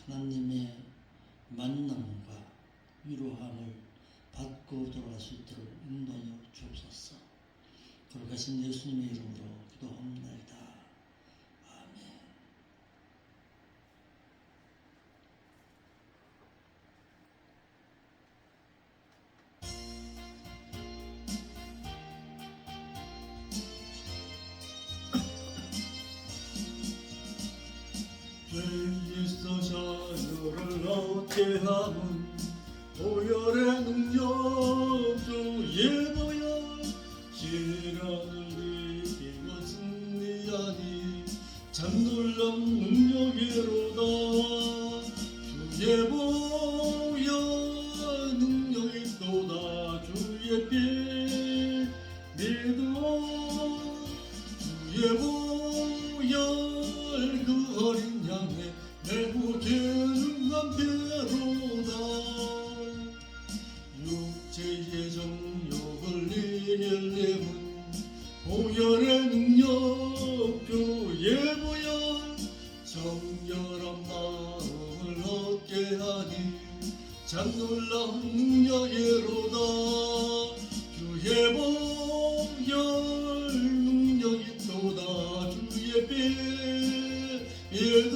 하나님의 만남과 위로함을 받고 돌아갈 수 있도록 인도하여 주옵소서. 돌아가신 예수님의 이름으로 기도합니다. 아멘. 죄에서 자유를 얻게 하는 보혈의 능력 주의 보혈 시련을 이기고 승리하니 참 놀라운 능력이로다. 주의 보혈 능력이 또다. 주의 피 믿어 주의 보혈 그 어린 양의 매우 귀중한 피로다. 육체의 정욕을 이기려면 보혈의 능력 주의 보혈 정결한 마음을 얻게 하니 참 놀라운 능력이로다. 주의 보혈 능력이 또다. 주의 피 믿어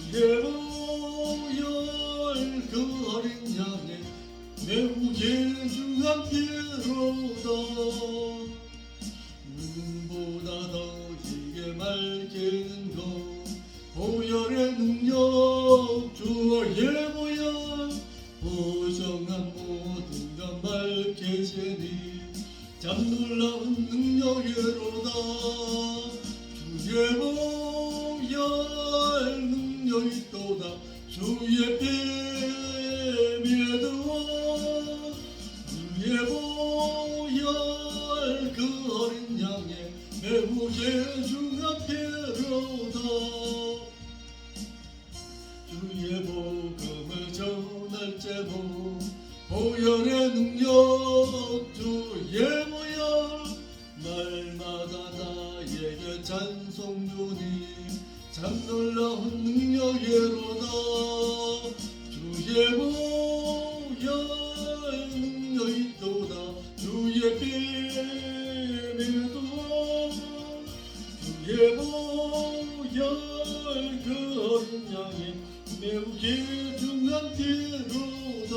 주의 보혈 그 어린 양의 매우 귀중한 피로다. 눈보다 더 희게 맑은 것 보혈의 능력 주의 보혈 부정한 모든 것 맑게 지니 참 놀라운 능력이로다. 주의 보혈 능력이 또다. 주의 피 믿어 주의 보혈 그 어린 양의 매우 귀중한 피로다. 주의 복음을 전할 제목 보혈의 능력 주의 보혈 날마다 나에게 찬송 주니 참 놀라운 능력이로다. 주의 보혈 능력이 또다. 주의 피 믿어 주의 보혈 그 어린 양의 매우 귀중한 피로다.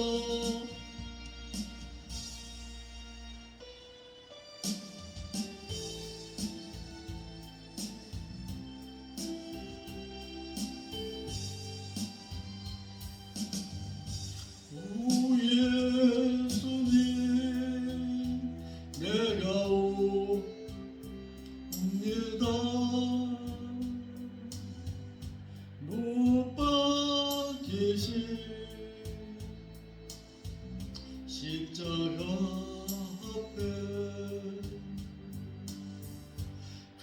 못 박히신 십자가 앞에 그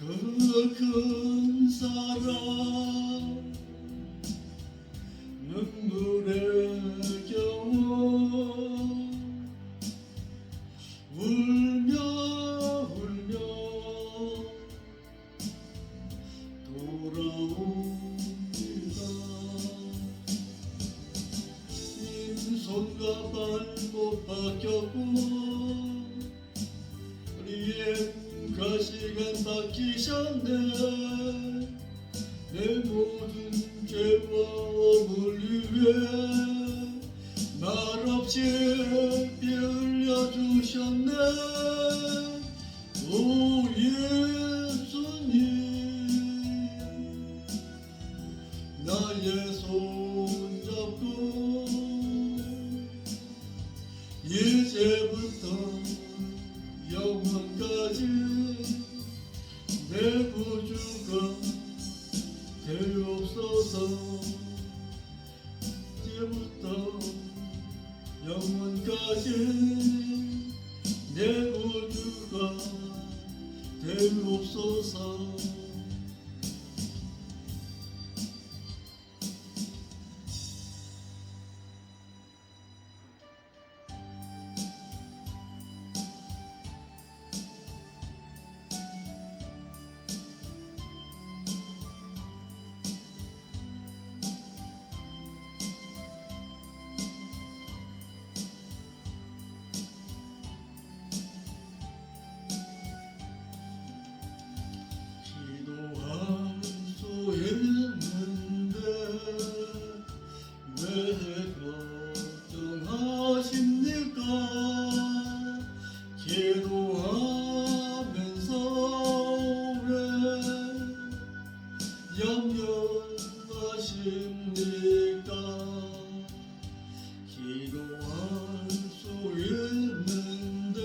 큰 사랑 눈물의 겨워 울며 돌아옵니다. 손과 발못 박혔고 우리의 가시관 박히셨네. 내 모든 죄와 어물 위에 말없이 피 흘려주셨네. 오 예수님 나의 손 잡고 이제부터 영원까지 내 구주가 되옵소서. 이제부터 영원까지 내 구주가 되옵소서. 기도하십니까? 기도할 수 있는데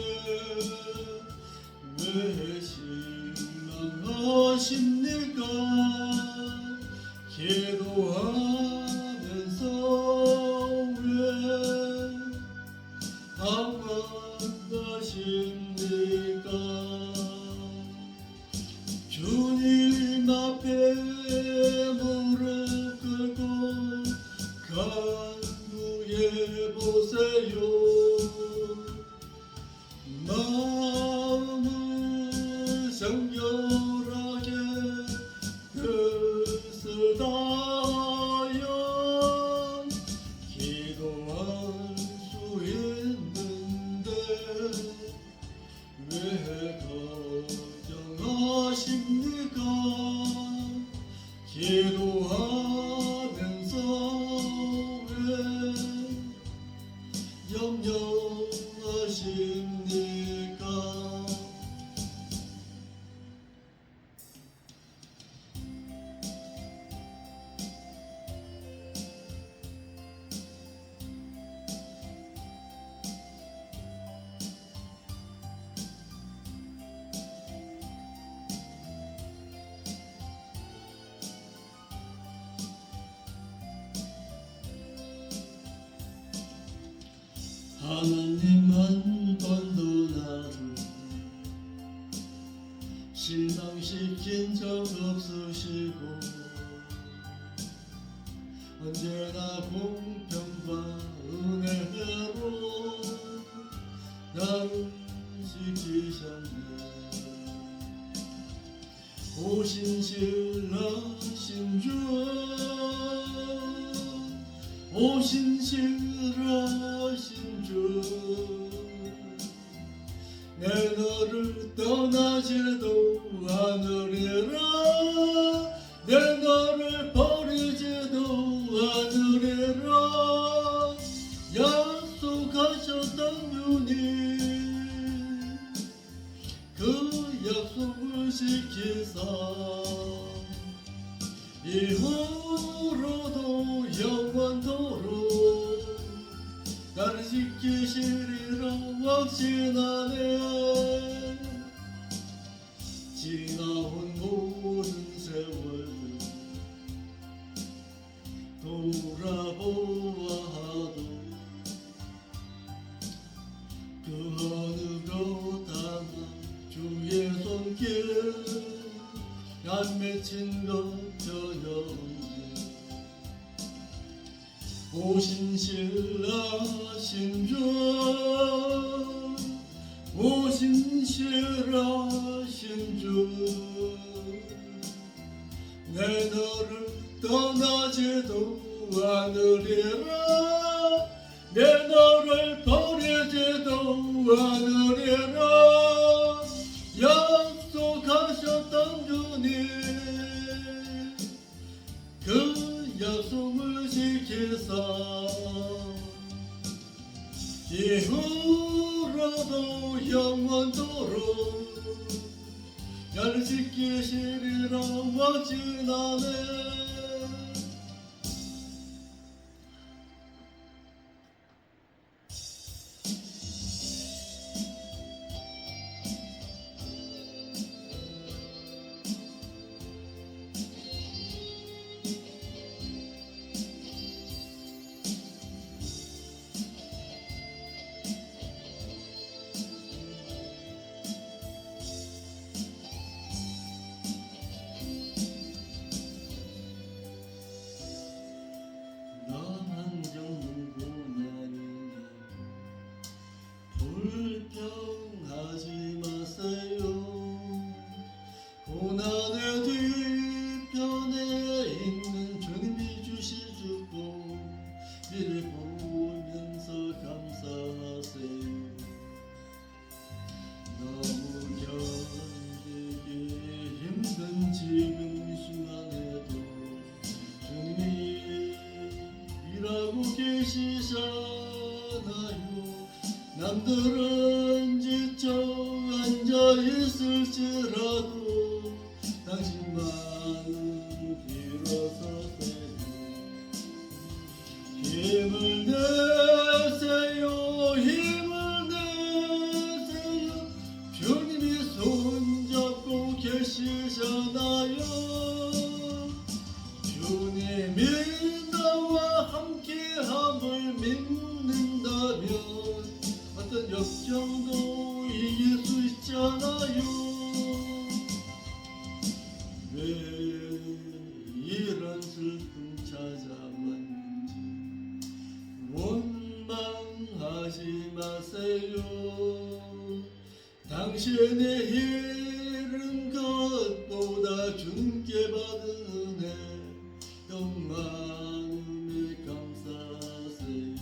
왜 실망하십니까? 기도하면서 왜 방황하십니까? 주님 앞에 무릎 꿇고 간구해 보세요. 마음을 정결하게 뜻을 다하여 기도할 수 있는데 왜 걱정하십니까? 기도하면서 왜 염려하십니까? 하나님 한 번도 나를 실망시킨 적 없으시고 언제나 공평과 은혜로 나를 지키셨네. 오신실하신 주, 오신실하신 주, 내 너를 떠나지도 않으리라. 내 너를 버리지도 않으리라. 약속하셨던 주님, 그 약속을 지키사 이후로도 영원토록 나를 지키시리라 확신하네. 지나온 모든 세월들 돌아보아도 그 어느 것 하나 주의 손길 안 맺힌 것 전혀 없네. 오신실하신 주, 오신실하신 주, 내 너를 떠나지도 않으리라. 내 너를 버리지도 않으리라. 약속하셨던 주님, 그 약속을 지키사 이후로도 영원토록 나를 지키시리라 확신하네. 나만 겪는 고난이냐 불평하지 마세요. 고난의 뒤편에 있는 주님이 주실 축복 이를 보면서 감사하세요. 너무 견디기 힘든 지금 이 순간에도 주님이 일하고 계시잖아요. 남들은 지쳐 앉아있을지라도 당신만은 일어서세요. 당신의 잃은 것보다 주께 받은 은혜 더 많음에 감사하세요.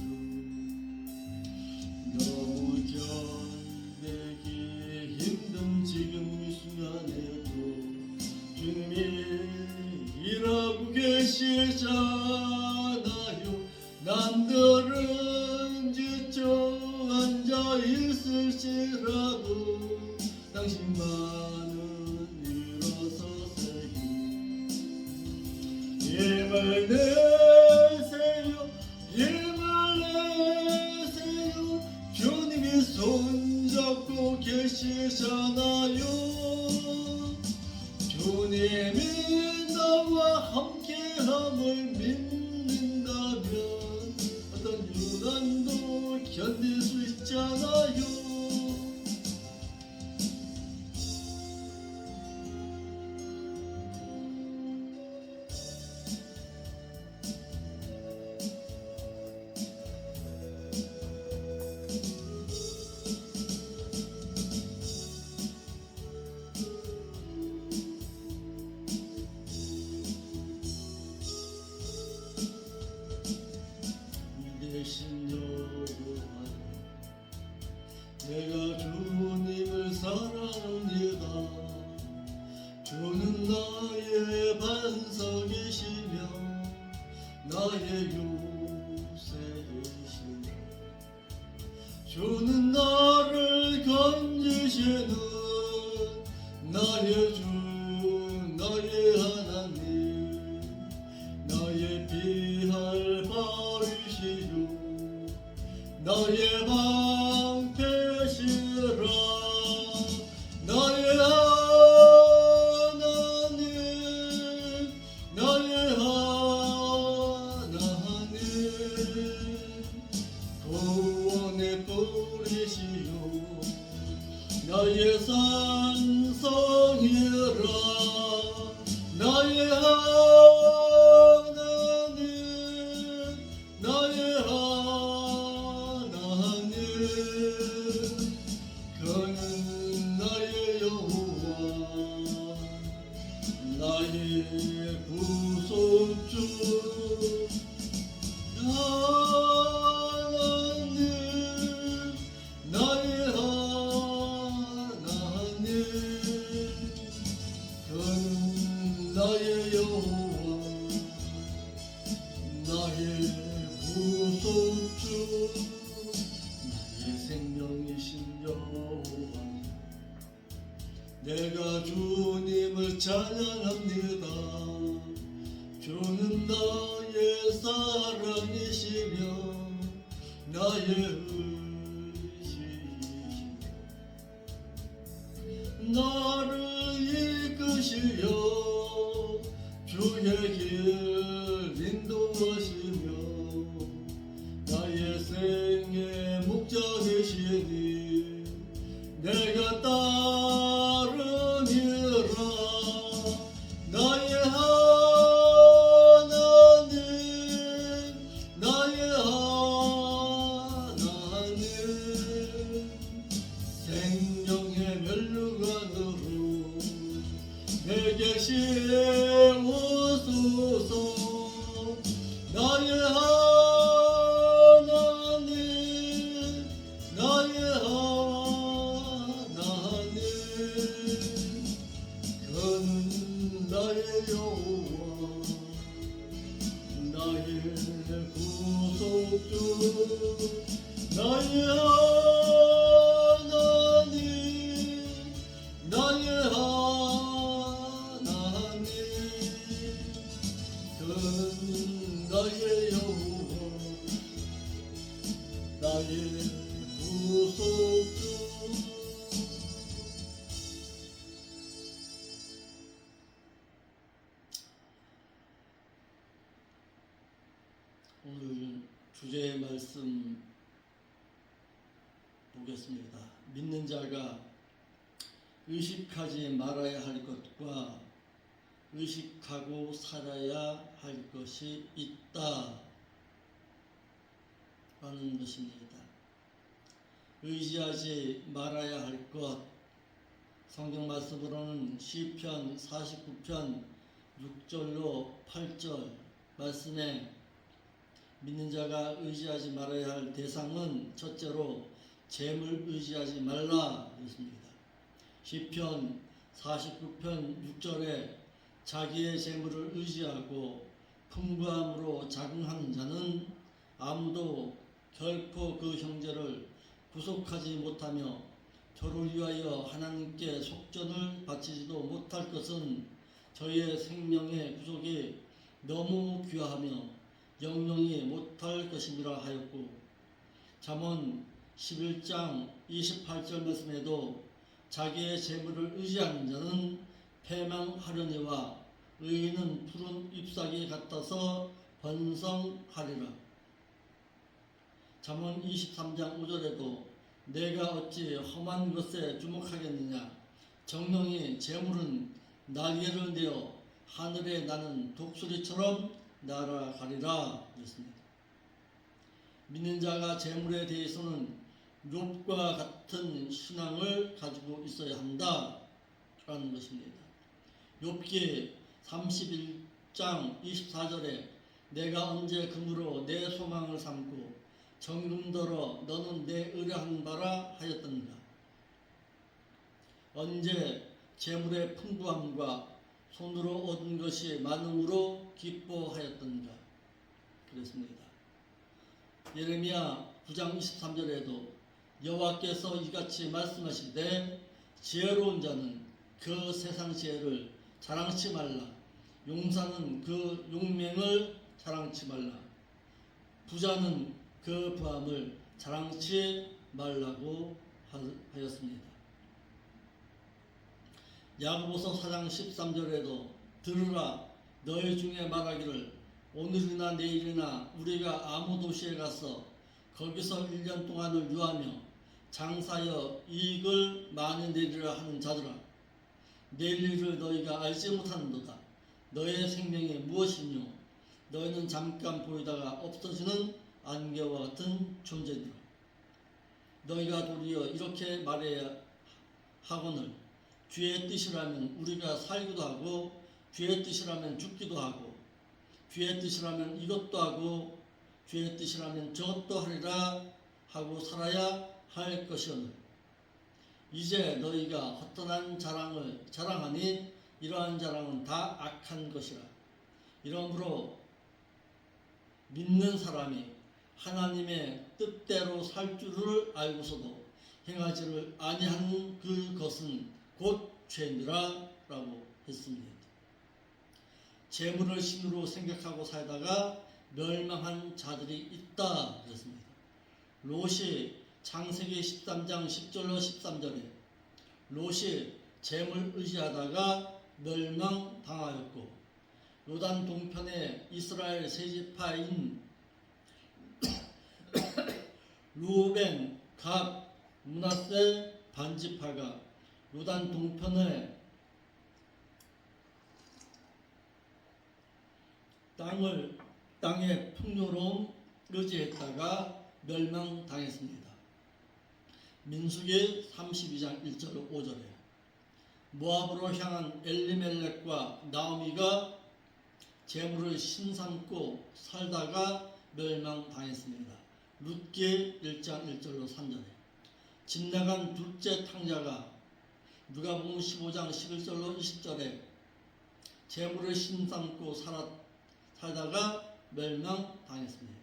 너무 견디기 힘든 지금 이 순간에도 주님이 일하고 계시잖아요. 남들은 지쳐 앉아 있을지라도 당신만은 일어서세요. 힘을 내세요. 힘을 내세요. 주님이 손잡고 계시잖아요. 주님이 나와 함께함을 믿는다면 어떤 유난도 견딜 수 있잖아요. 대신 여호와 내가 주님을 사랑합니다. 주는 나의 반석이시며 나의 요새이시며 주는 나를 건지시는 나의 주 나의 하나님 나의 피할 바위시요 나의 방패시라 나의 하나님 나의 하나님 구원의 뿌리시요 나의 산성이라 나의 하나님 나의 하나님 그는 나의 여호와 나의 구속주 하나님 나의 하나님 그는 나의 여호와 나의 구속주 나의 생명이신 여호와 내가 주님을 찬양합니다. 주는 나의 사랑이시며 나의 의지시며 나를 이끄시어 주의 길 인도하시며 나의 생의 목자 되시니 내가 따르니라 나의 하나님 나의 하나님 생명의 멸류관으로 내게 씌워소서 나의 하나님 나의 하나님 그는 나의 여호와 나의 구속주 나의 하나님 나의 하나님 그는 나의 여호와 나의 구속주 오늘 주제의 말씀 보겠습니다. 믿는 자가 의식하지 말아야 할 것과 의식하고 살아야 할 것이 있다 하는 것입니다. 의지하지 말아야 할 것, 성경 말씀으로는 시편 49편 6절로 8절 말씀에 믿는 자가 의지하지 말아야 할 대상은 첫째로 재물 의지하지 말라 그랬습니다. 시편 49편 6절에 자기의 재물을 의지하고 풍부함으로 자긍하는 자는 아무도 결코 그 형제를 구속하지 못하며 저를 위하여 하나님께 속전을 바치지도 못할 것은 저희의 생명의 구속이 너무 귀하며 영영이 못할 것임이라 하였고, 잠언 11장 28절 말씀에도 자기의 재물을 의지하는 자는 패망하려니와 의인은 푸른 잎사귀 같아서 번성하리라. 잠언 23장 5절에도 내가 어찌 험한 것에 주목하겠느냐, 정령이 재물은 날개를 내어 하늘에 나는 독수리처럼 날아가리라 그랬습니다. 믿는 자가 재물에 대해서는 욥과 같은 신앙을 가지고 있어야 한다라는 것입니다. 욥기 31장 24절에 내가 언제 금으로 내 소망을 삼고 정금더러 너는 내 의뢰한 바라 하였던가. 언제 재물의 풍부함과 손으로 얻은 것이 많음으로 기뻐하였던가 그랬습니다. 예레미야 9장 23절에도 여호와께서 이같이 말씀하시되 지혜로운 자는 그 세상 지혜를 자랑치 말라, 용사는 그 용맹을 자랑치 말라, 부자는 그 부함을 자랑치 말라고 하였습니다. 야고보서 4장 13절에도 들으라, 너희 중에 말하기를 오늘이나 내일이나 우리가 아무 도시에 가서 거기서 1년 동안을 유하며 장사하여 이익을 많이 내리라 하는 자들아, 내일 일을 너희가 알지 못하는도다. 너의 생명이 무엇이뇨? 너희는 잠깐 보이다가 없어지는 안개와 같은 존재니라. 너희가 도리어 이렇게 말해야 하거늘 주의 뜻이라면 우리가 살기도 하고, 주의 뜻이라면 죽기도 하고, 주의 뜻이라면 이것도 하고, 주의 뜻이라면 저것도 하리라 하고 살아야 할 것이오늘 이제 너희가 헛되는 자랑을 자랑하니 이러한 자랑은 다 악한 것이라. 이러므로 믿는 사람이 하나님의 뜻대로 살 줄을 알고서도 행하지를 아니하는 그것은 곧 죄니라 라고 했습니다. 재물을 신으로 생각하고 살다가 멸망한 자들이 있다 그랬습니다. 롯이 창세기 13장 10절로 13절에 롯이 재물 의지하다가 멸망당하였고, 요단 동편의 이스라엘 세지파인 루벤, 갓, 므낫세 반지파가 요단 동편의 땅의 풍요로움 의지했다가 멸망당했습니다. 민수기 32장 1절 5절에 모압으로 향한 엘리멜렉과 나오미가 재물을 신삼고 살다가 멸망당했습니다. 룻기 1장 1절로 3절에 집 나간 둘째 탕자가 누가복음 15장 11절로 20절에 재물을 신삼고 살다가 멸망당했습니다.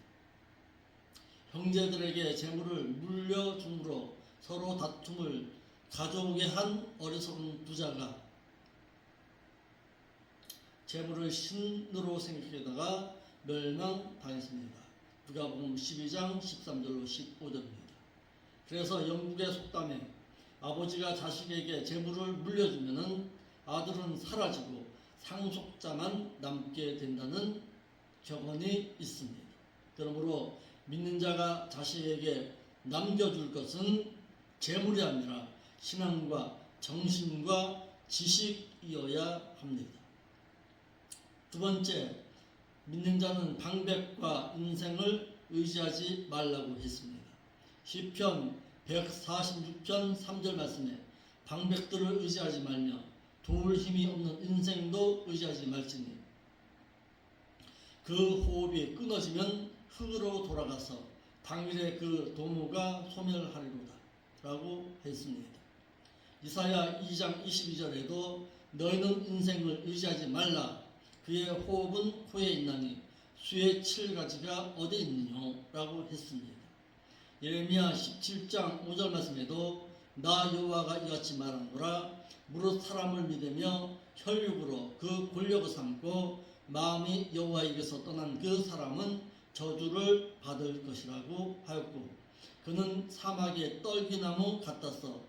형제들에게 재물을 물려줌으로 서로 다툼을 가져오게 한 어리석은 부자가 재물을 신으로 생각하다가 멸망당했습니다. 누가복음 12장 13절로 15절입니다. 그래서 영국의 속담에 아버지가 자식에게 재물을 물려주면은 아들은 사라지고 상속자만 남게 된다는 격언이 있습니다. 그러므로 믿는 자가 자식에게 남겨줄 것은 재물이 아니라 신앙과 정신과 지식이어야 합니다. 두 번째, 믿는 자는 방백과 인생을 의지하지 말라고 했습니다. 시편 146편 3절 말씀에 방백들을 의지하지 말며 도울 힘이 없는 인생도 의지하지 말지니 그 호흡이 끊어지면 흙으로 돌아가서 당일에 그 도무가 소멸하리로다 라고 했습니다. 이사야 2장 22절에도 너희는 인생을 의지하지 말라 그의 호흡은 후에 있나니 수의 7가지가 어디 있느냐 라고 했습니다. 예레미야 17장 5절 말씀에도 나 여호와가 이같이 말하노라 무릇 사람을 믿으며 혈육으로 그 권력을 삼고 마음이 여호와에게서 떠난 그 사람은 저주를 받을 것이라고 하였고 그는 사막의 떨기나무 같아서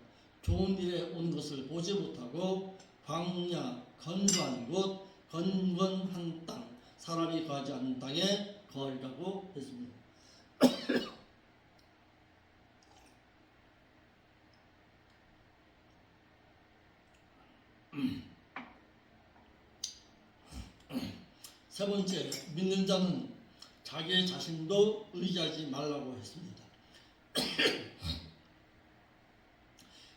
좋은 일에 온 것을 보지 못하고 광야 건조한 곳 건건한 땅 사람이 거하지 않는 땅에 거하리라고 했습니다. 세 번째, 믿는 자는 자기 자신도 의지하지 말라고 했습니다.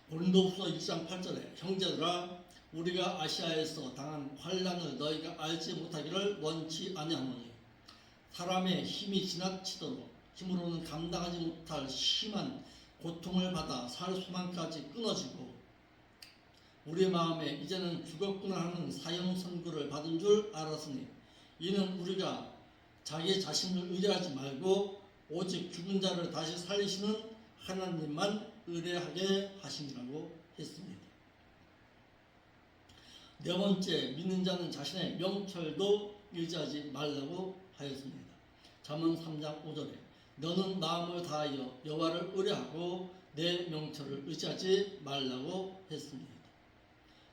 고린도후서 1장 8절에 형제들아 우리가 아시아에서 당한 환난을 너희가 알지 못하기를 원치 아니하노니 사람의 힘이 지나치도록 힘으로는 감당하지 못할 심한 고통을 받아 살 수만까지 끊어지고 우리 마음에 이제는 죽었구나 하는 사형 선고를 받은 줄 알았으니 이는 우리가 자기 자신을 의뢰하지 말고 오직 죽은 자를 다시 살리시는 하나님만 의뢰하게 하심이라고 했습니다. 네 번째, 믿는 자는 자신의 명철도 의지하지 말라고 하였습니다. 잠언 3장 5절에 너는 마음을 다하여 여호와를 의뢰하고 내 명철을 의지하지 말라고 했습니다.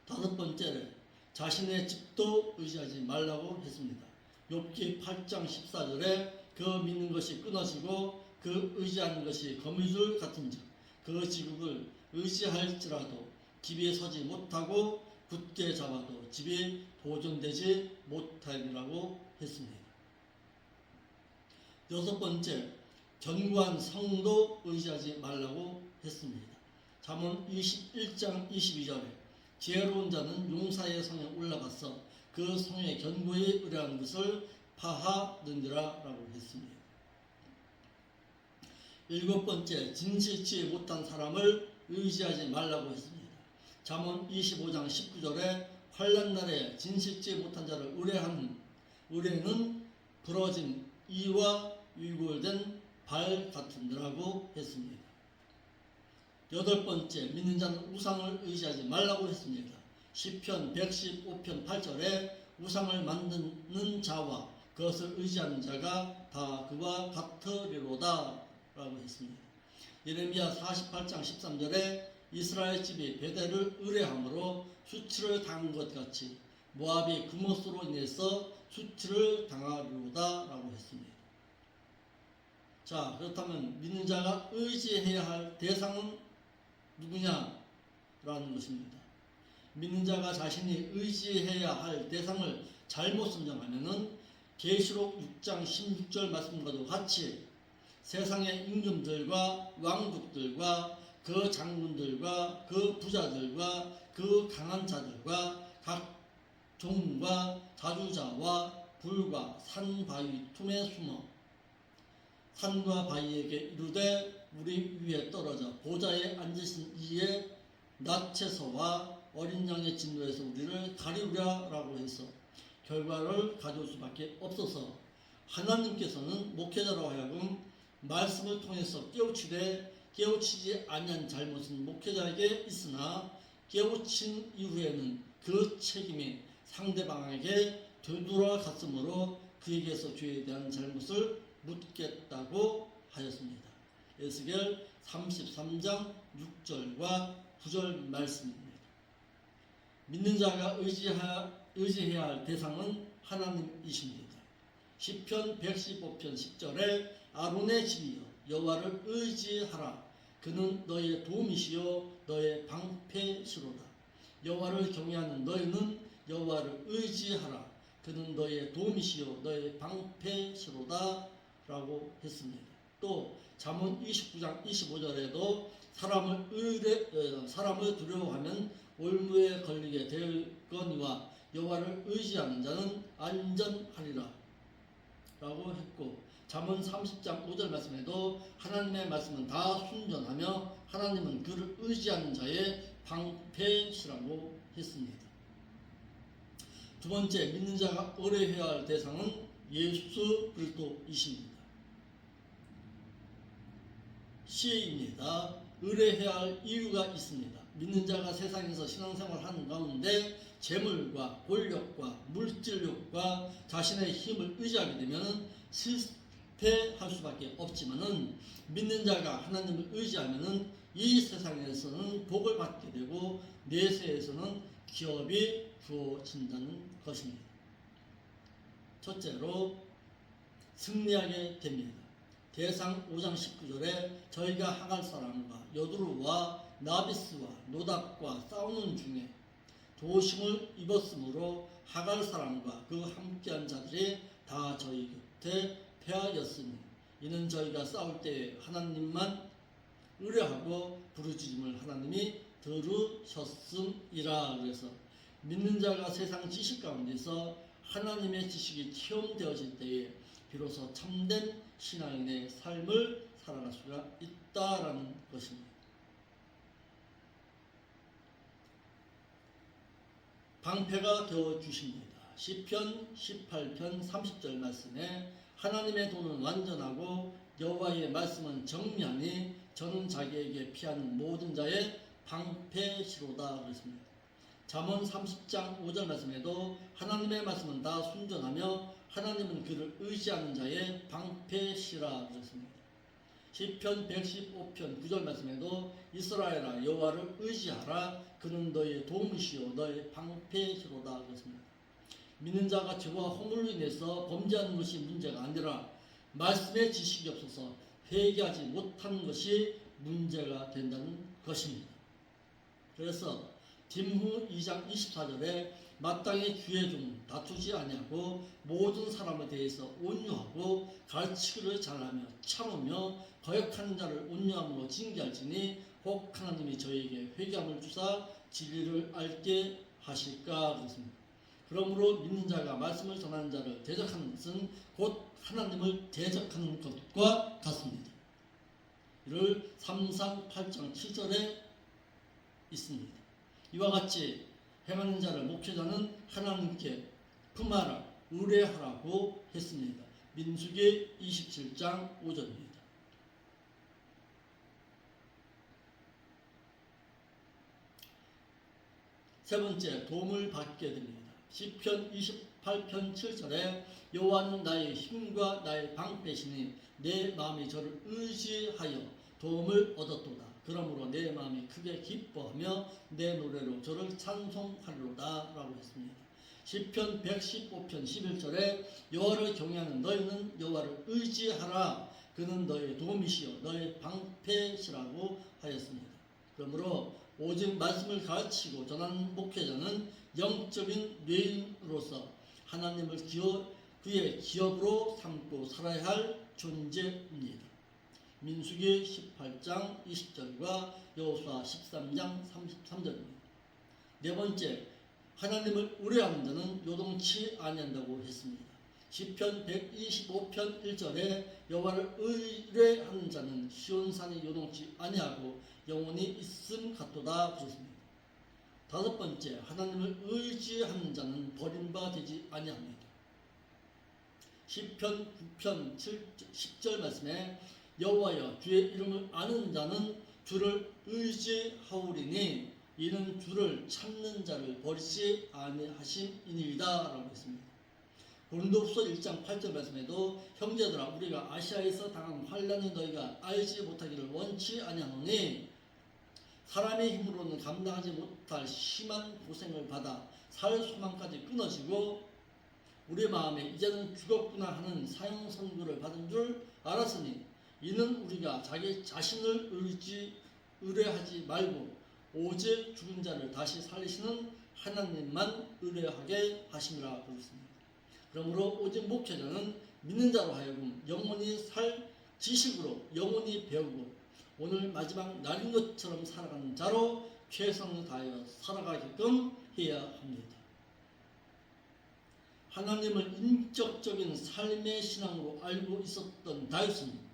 다섯 번째로 자신의 집도 의지하지 말라고 했습니다. 욥기 8장 14절에 그 믿는 것이 끊어지고 그 의지하는 것이 거미줄 같은즉 그 지국을 의지할지라도 집에 서지 못하고 굳게 잡아도 집이 보존되지 못하리라고 했습니다. 여섯 번째, 견고한 성도 의지하지 말라고 했습니다. 잠언 21장 22절에 지혜로운 자는 용사의 성에 올라가서 그 성에 견고히 의뢰하는 것을 파하느니라 라고 했습니다. 일곱 번째, 진실치 못한 사람을 의지하지 말라고 했습니다. 잠언 25장 19절에 환난 날에 진실치 못한 자를 의뢰하는 의뢰는 부러진 이와 위골된 발 같은데라고 했습니다. 여덟 번째, 믿는 자는 우상을 의지하지 말라고 했습니다. 시편 115편 8절에 우상을 만드는 자와 그것을 의지하는 자가 다 그와 같으리로다 라고 했습니다. 예레미야 48장 13절에 이스라엘 집이 베델을 의뢰함으로 수치를 당한 것 같이 모압이 그못으로 인해서 수치를 당하리로다 라고 했습니다. 자, 그렇다면 믿는 자가 의지해야 할 대상은 누구냐라는 것입니다. 믿는 자가 자신이 의지해야 할 대상을 잘못 선정하면은 계시록 6장 16절 말씀과도 같이 세상의 임금들과 왕족들과 그 장군들과 그 부자들과 그 강한 자들과 각 종과 자주자와 불과 산 바위 틈에 숨어 산과 바위에게 이르되 우리 위에 떨어져 보좌에 앉으신 이의 낯에서와 어린 양의 진노에서 우리를 가리우랴 라고 해서 결과를 가져올 수밖에 없어서 하나님께서는 목회자로 하여금 말씀을 통해서 깨우치지 아니한 잘못은 목회자에게 있으나 깨우친 이후에는 그 책임이 상대방에게 되돌아갔으므로 그에게서 죄에 대한 잘못을 묻겠다고 하였습니다. 에스겔 33장 6절과 9절 말씀입니다. 믿는 자가 의지해야 할 대상은 하나님이십니다. 시편 115편 10절에 아론의 집이여 여호와를 의지하라. 그는 너의 도움이시요 너의 방패시로다. 여호와를 경외하는 너희는 여호와를 의지하라. 그는 너의 도움이시요 너의 방패시로다 라고 했습니다. 또 잠언 29장 25절에도 사람을 두려워하면 올무에 걸리게 되거니와 여호와를 의지하는 자는 안전하리라 라고 했고, 잠언 30장 5절 말씀에도 하나님의 말씀은 다 순전하며 하나님은 그를 의지하는 자의 방패시라고 했습니다. 두 번째, 믿는 자가 의뢰해야 할 대상은 예수 그리스도이십니다. C입니다. 의뢰해야 할 이유가 있습니다. 믿는 자가 세상에서 신앙생활을 하는 가운데 재물과 권력과 물질력과 자신의 힘을 의지하게 되면 실패할 수밖에 없지만은, 믿는 자가 하나님을 의지하면은 이 세상에서는 복을 받게 되고 내세에서는 기업이 주어진다는 것입니다. 첫째로 승리하게 됩니다. 대상 5장 19절에 저희가 하갈 사람과 여두루와 나비스와 노답과 싸우는 중에 도심을 입었으므로 하갈 사람과 그 함께한 자들이 다 저희 곁에 패하였으니 이는 저희가 싸울 때 하나님만 의뢰하고 부르짖음을 하나님이 들으셨음이라. 그래서 믿는 자가 세상 지식 가운데서 하나님의 지식이 체험되어질 때에 비로소 참된 신앙인의 삶을 살아갈 수가 있다라는 것입니다. 방패가 되어 주십니다. 시편 18편 30절 말씀에 하나님의 도는 완전하고 여호와의 말씀은 정면이 저는 자기에게 피하는 모든 자의 방패시로다 그랬습니다. 잠언 30장 5절 말씀에도 하나님의 말씀은 다 순전하며 하나님은 그를 의지하는 자의 방패시라 그랬습니다. 시편 115편 9절 말씀에도 이스라엘아 여호와를 의지하라 그는 너의 도움이시요 너의 방패시로다 그랬습니다. 믿는 자가 죄와 허물로 인해서 범죄하는 것이 문제가 아니라 말씀의 지식이 없어서 회개하지 못하는 것이 문제가 된다는 것입니다. 그래서 디모데 2장 24절에 마땅히 귀에 좀 다투지 아니하고 모든 사람에 대해서 온유하고 가르치기를 잘하며 참으며 거역하는 자를 온유함으로 징계할지니 혹 하나님이 저희에게 회개함을 주사 진리를 알게 하실까 그렇습니다. 그러므로 믿는 자가 말씀을 전하는 자를 대적하는 것은 곧 하나님을 대적하는 것과 같습니다. 이를 3상 8장 7절에 있습니다. 이와 같이 행하는 자를 목회자는 하나님께 품하라 의뢰하라고 했습니다. 민수기 27장 5절입니다. 세 번째, 도움을 받게 됩니다. 시편 28편 7절에 여호와는 나의 힘과 나의 방패시니 내 마음이 저를 의지하여 도움을 얻었도다. 그러므로 내 마음이 크게 기뻐하며 내 노래로 저를 찬송하리로다 라고 했습니다. 시편 115편 11절에 여호와를 경외하는 너희는 여호와를 의지하라 그는 너의 도움이시요 너의 방패시라고 하였습니다. 그러므로 오직 말씀을 가르치고 전하는 목회자는 영적인 뇌인으로서 하나님을 그의 기업으로 삼고 살아야 할 존재입니다. 민수기 18장 20절과 여호수아 13장 33절입니다. 네 번째, 하나님을 의뢰하는 자는 요동치 아니한다고 했습니다. 시편 125편 1절에 여호와를 의뢰하는 자는 시온산이 요동치 아니하고 영원히 있음 같도다 그랬습니다. 다섯 번째, 하나님을 의지하는 자는 버림바 되지 아니합니다. 시편 9편 10절 말씀에 여호와여 주의 이름을 아는 자는 주를 의지하오리니 이는 주를 찾는 자를 버리지 아니하심이니이다 라고 했습니다. 고린도후서 1장 8절 말씀에도 형제들아 우리가 아시아에서 당한 환난을 너희가 알지 못하기를 원치 아니하노니 사람의 힘으로는 감당하지 못할 심한 고생을 받아 살 소망까지 끊어지고 우리 마음에 이제는 죽었구나 하는 사형 선고를 받은 줄 알았으니 이는 우리가 자기 자신을 의뢰하지 말고 오직 죽은 자를 다시 살리시는 하나님만 의뢰하게 하심이라 그랬습니다. 그러므로 오직 목회자는 믿는 자로 하여금 영원히 살 지식으로 영원히 배우고 오늘 마지막 날인 것처럼 살아가는 자로 최선을 다하여 살아가게끔 해야 합니다. 하나님을 인격적인 삶의 신앙으로 알고 있었던 다윗은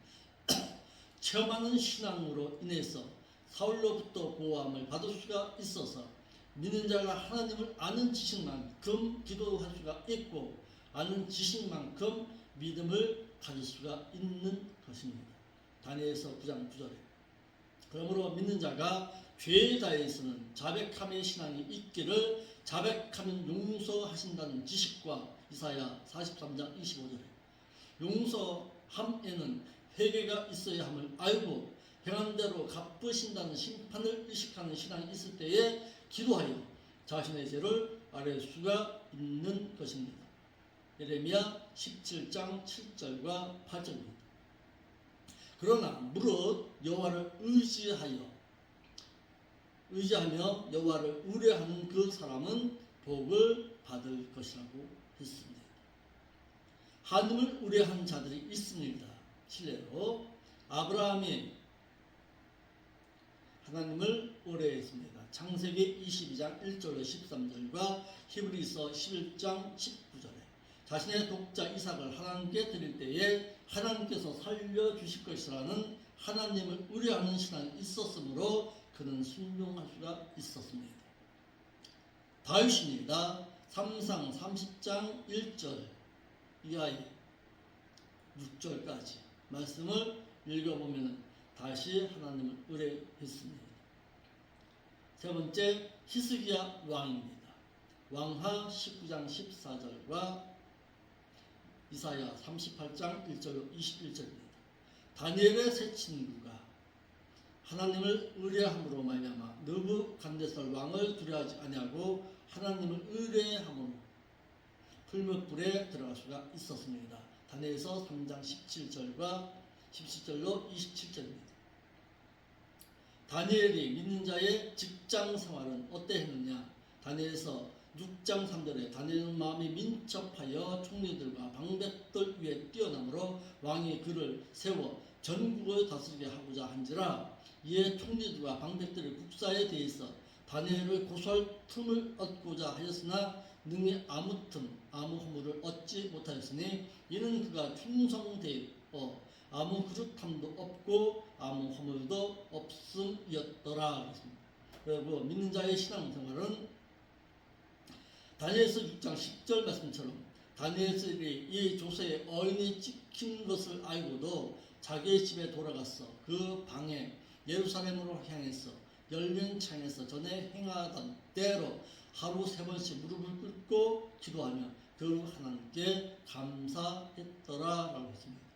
체험하는 신앙으로 인해서 사울로부터 보호함을 받을 수가 있어서 믿는 자가 하나님을 아는 지식만큼 기도할 수가 있고 아는 지식만큼 믿음을 가질 수가 있는 것입니다. 다니엘서 9장 9절에 그러므로 믿는 자가 죄에 대해서는 자백함의 신앙이 있기를 자백하면 용서하신다는 지식과 이사야 43장 25절에 용서함에는 회개가 있어야 함을 알고 행한 대로 갚으신다는 심판을 의식하는 신앙이 있을 때에 기도하여 자신의 죄를 아뢰 수가 있는 것입니다. 예레미야 17장 7절과 8절입니다. 그러나 무릇 여호와를 의지하며 여호와를 의뢰하는 그 사람은 복을 받을 것이라고 했습니다. 하나님을 의뢰한 자들이 있습니다. 실례로 아브라함이 하나님을 의뢰했습니다. 창세기 22장 1절로 13절과 히브리서 11장 19절에 자신의 독자 이삭을 하나님께 드릴 때에 하나님께서 살려주실 것이라는 하나님을 의뢰하는 신앙이 있었으므로 그는 순종할 수가 있었습니다. 다윗입니다. 3상 30장 1절 이하에 6절까지 말씀을 읽어보면 다시 하나님을 의뢰했습니다. 세 번째 히스기야 왕입니다. 왕하 19장 14절과 이사야 38장 1절로 21절입니다. 다니엘의 세 친구가 하나님을 의뢰함으로 말미암아 느부갓네살 왕을 두려워하지 아니하고 하나님을 의뢰함으로 풀무불에 들어갈 수가 있었습니다. 다니엘서 3장 17절과 17절로 27절입니다. 다니엘이 믿는 자의 직장 생활은 어떠했느냐? 다니엘서 6장 3절에 다니엘은 마음이 민첩하여 총리들과 방백들 위에 뛰어나므로 왕이 그를 세워 전국을 다스리게 하고자 한지라. 이에 총리들과 방백들이 국사에 대해서 다니엘을 고소할 틈을 얻고자 하였으나 능히 아무 허물을 얻지 못하였으니 이는 그가 충성되어 아무 그릇함도 없고 아무 허물도 없음이었더라. 그리고 믿는 자의 신앙생활은 다니엘서 6장 10절 말씀처럼 다니엘이 이 조세의 어인이 찍힌 것을 알고도 자기의 집에 돌아가서 그 방에 예루살렘으로 향해서 열린 창에서 전에 행하던 대로 하루 3번씩 무릎을 꿇고 기도하며 그 하나님께 감사했더라라고 했습니다.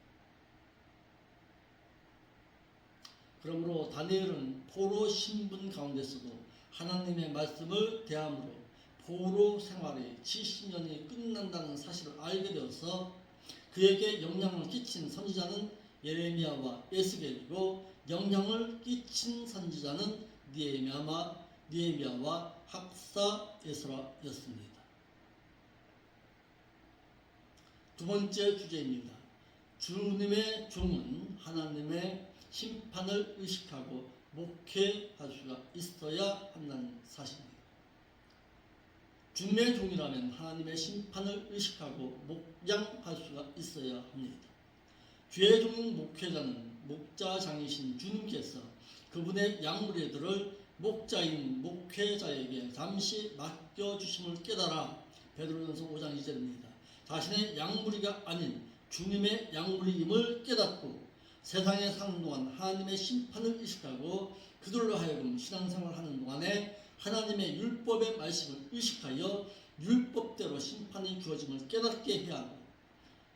그러므로 다니엘은 포로 신분 가운데서도 하나님의 말씀을 대함으로 포로 생활이 70년이 끝난다는 사실을 알게 되어서 그에게 영향을 끼친 선지자는 예레미야와 에스겔이고 영향을 끼친 선지자는 느헤미야와 학사 에스라였습니다. 두 번째 주제입니다. 주님의 종은 하나님의 심판을 의식하고 목회할 수가 있어야 한다는 사실입니다. 주님의 종이라면 하나님의 심판을 의식하고 목양할 수가 있어야 합니다. 주의 종 목회자는 목자장이신 주님께서 그분의 양무리들을 목자인 목회자에게 잠시 맡겨주심을 깨달아 베드로전서 5장 2절입니다. 자신의 양무리가 아닌 주님의 양무리임을 깨닫고 세상에 사는 동안 하나님의 심판을 의식하고 그들로 하여금 신앙생활하는 동안에 하나님의 율법의 말씀을 의식하여 율법대로 심판이 주어짐을 깨닫게 해야 하고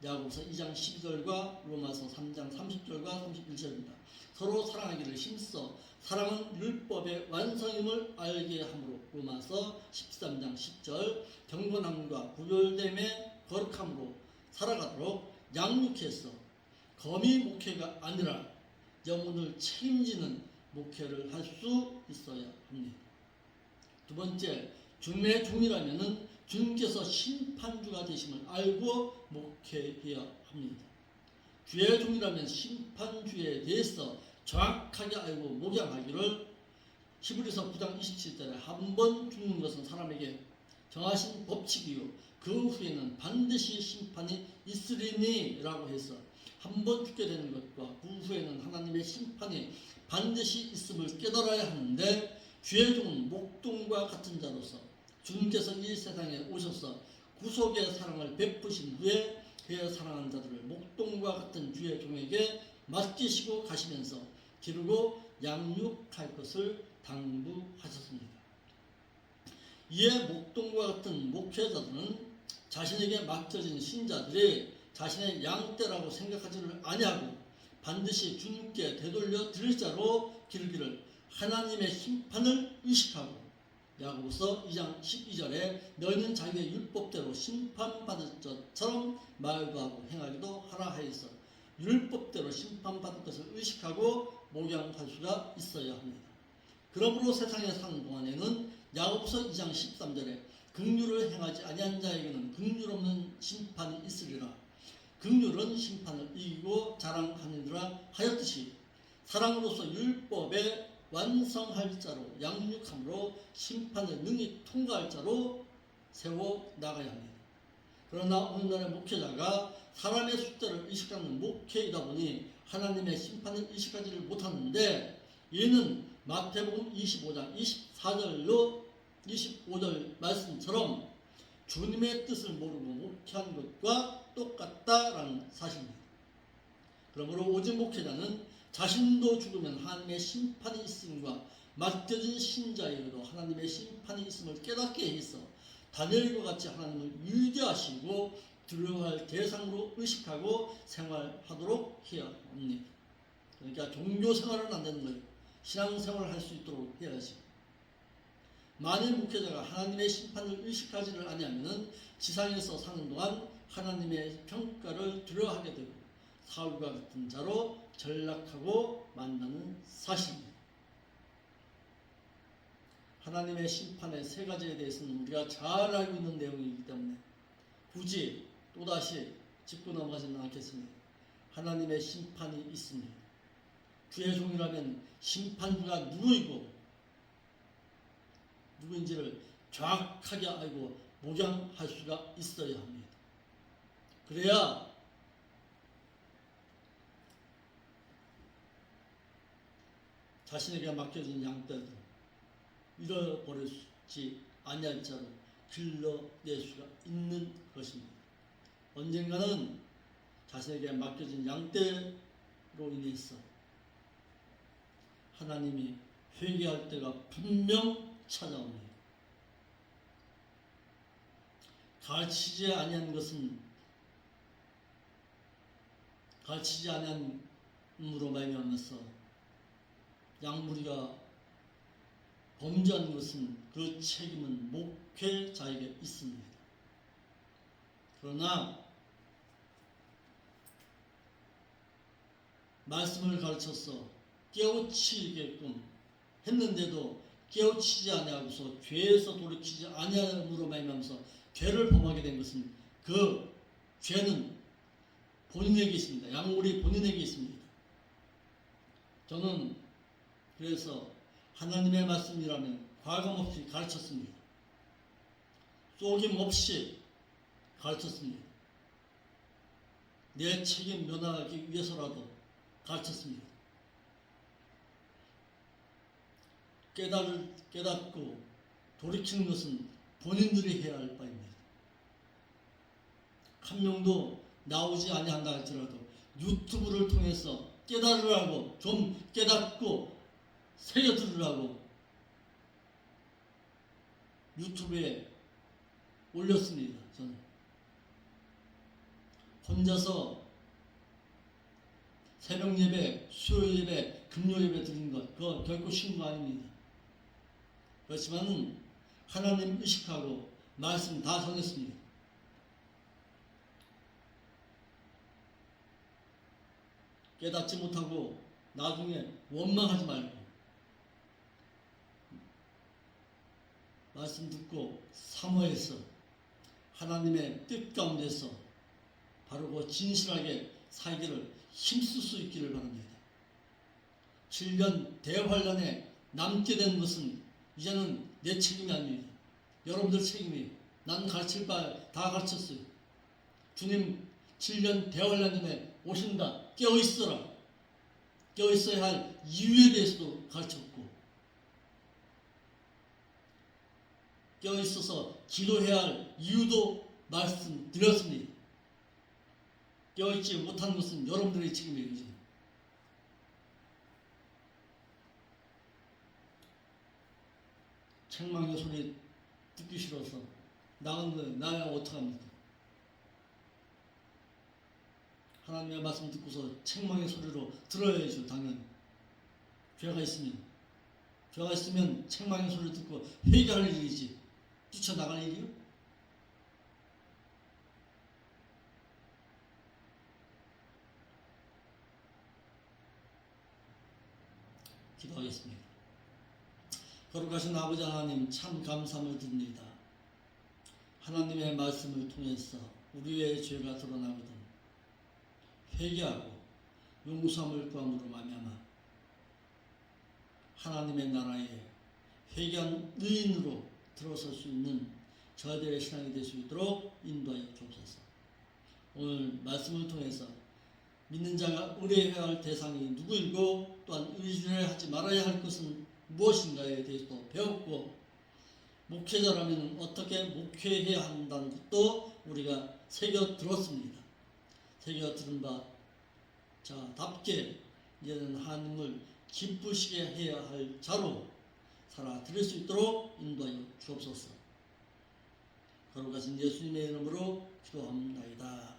야고보서 2장 12절과 로마서 3장 30절과 31절입니다. 서로 사랑하기를 힘써 사랑은 율법의 완성임을 알게 함으로 로마서 13장 10절 경건함과 구별됨의 거룩함으로 살아가도록 양육해서 거미 목회가 아니라 영혼을 책임지는 목회를 할 수 있어야 합니다. 두 번째, 주님의 종이라면은 주님께서 심판주가 되심을 알고 목회해야 합니다. 주의 종이라면 심판주에 대해서 정확하게 알고 목양하기를 히브리서 9장 27절에 한 번 죽는 것은 사람에게 정하신 법칙이요 그 후에는 반드시 심판이 있으리니 라고 해서 한 번 죽게 되는 것과 그 후에는 하나님의 심판이 반드시 있음을 깨달아야 하는데 주의 종은 목동과 같은 자로서 주님께서 이 세상에 오셔서 구속의 사랑을 베푸신 후에 그의 사랑하는 자들을 목동과 같은 주의 종에게 맡기시고 가시면서 기르고 양육할 것을 당부하셨습니다. 이에 목동과 같은 목회자들은 자신에게 맡겨진 신자들이 자신의 양떼라고 생각하지를 아니하고 반드시 주님께 되돌려 드릴 자로 기르기를 하나님의 심판을 의식하고 야고보서 2장 12절에 너희는 자기의 율법대로 심판받을 것처럼 말도 하고 행하기도 하라 하여서 율법대로 심판받을 것을 의식하고 목양할 수가 있어야 합니다. 그러므로 세상에 사는 동안에는 야고보서 2장 13절에 긍휼을 행하지 아니한 자에게는 긍휼 없는 심판이 있으리라. 긍휼은 심판을 이기고 자랑하느니라 하였듯이 사랑으로서 율법에 완성할 자로 양육함으로 심판을 능히 통과할 자로 세워 나가야 합니다. 그러나 오늘날의 목회자가 사람의 숫자를 의식하는 목회이다 보니 하나님의 심판을 의식하지를 못하는데 이는 마태복음 25장 25절 말씀처럼 주님의 뜻을 모르고 목회한 것과 똑같다라는 사실입니다. 그러므로 오직 목회자는 자신도 죽으면 하나님의 심판이 있음과 맡겨진 신자에게도 하나님의 심판이 있음을 깨닫게 해서 다니엘과 같이 하나님을 위대하시고 두려워할 대상으로 의식하고 생활하도록 해야 합니다. 그러니까 종교 생활은 안 되는 거예요. 신앙생활을 할 수 있도록 해야지. 만일 목회자가 하나님의 심판을 의식하지를 아니하면 지상에서 사는 동안 하나님의 평가를 두려워하게 되고 사울과 같은 자로 전락하고 만다는 사실입니다. 하나님의 심판의 세 가지에 대해서는 우리가 잘 알고 있는 내용이기 때문에 굳이 또다시 짚고 넘어가지는 않겠습니다. 하나님의 심판이 있습니다. 주의 종이라면 심판주가 누구인지를 정확하게 알고 목양할 수가 있어야 합니다. 그래야 자신에게 맡겨진 양떼를 잃어버리지 아니할 자로 길러낼 수가 있는 것입니다. 언젠가는 자신에게 맡겨진 양떼로 인해서 하나님이 회개할 때가 분명 찾아옵니다. 가르치지 아니함으로 말미암아서 양무리가 범죄한 것은 그 책임은 목회자에게 있습니다. 그러나 말씀을 가르쳐서 깨우치게끔 했는데도 깨우치지 아니하고서 죄에서 돌이키지 아니함으로 말미암아서 죄를 범하게 된 것은 그 죄는 본인에게 있습니다. 양물이 본인에게 있습니다. 저는 그래서 하나님의 말씀이라면 과감없이 가르쳤습니다. 속임 없이 가르쳤습니다. 내 책임 면하기 위해서라도 가르쳤습니다. 깨닫고 돌이키는 것은 본인들이 해야 할 바입니다. 한 명도 나오지 아니한다 할지라도 유튜브를 통해서 깨달으라고 좀 깨닫고 새겨들으라고 유튜브에 올렸습니다. 저는 혼자서 새벽 예배, 수요 예배, 금요 예배 드린 것 그거 결코 쉬운 거 아닙니다. 그렇지만 하나님 의식하고 말씀 다 전했습니다. 깨닫지 못하고 나중에 원망하지 말고 말씀 듣고 사모해서 하나님의 뜻 가운데서 바르고 진실하게 살기를 힘쓸 수 있기를 바랍니다. 7년 대환란에 남게 된 것은 이제는 내 책임이 아닙니다. 여러분들 책임이에요. 난 가르칠 바 다 가르쳤어요. 주님 7년 대환란 전에 오신다. 깨어있어라. 깨어있어야 할 이유에 대해서도 가르쳤고, 깨어있어서 기도해야 할 이유도 말씀드렸습니다. 깨어있지 못한 것은 여러분들의 책임이에요. 이제. 책망의 소리 듣기 싫어서 나야 어떡합니까? 하나님의 말씀 듣고서 책망의 소리로 들어야죠. 당연히 죄가 있으면 책망의 소리를 듣고 회개할 일이지 뛰쳐나갈 일이요? 기도하겠습니다. 거룩하신 아버지 하나님, 참 감사함을 드립니다. 하나님의 말씀을 통해서 우리의 죄가 드러나거든 회개하고 용서함을 구함으로 말미암아 하나님의 나라에 회개한 의인으로 들어설 수 있는 저희들의 신앙이 될 수 있도록 인도하여 주옵소서. 오늘 말씀을 통해서 믿는 자가 의뢰해야 할 대상이 누구이고 또한 의뢰하지 말아야 할 것은 무엇인가에 대해서도 배웠고, 목회자라면 어떻게 목회해야 한다는 것도 우리가 새겨 들었습니다. 새겨 들은 바 자답게 이제는 하나님을 기쁘시게 해야 할 자로 살아 드릴 수 있도록 인도하여 주옵소서. 거룩하신 예수님의 이름으로 기도합니다.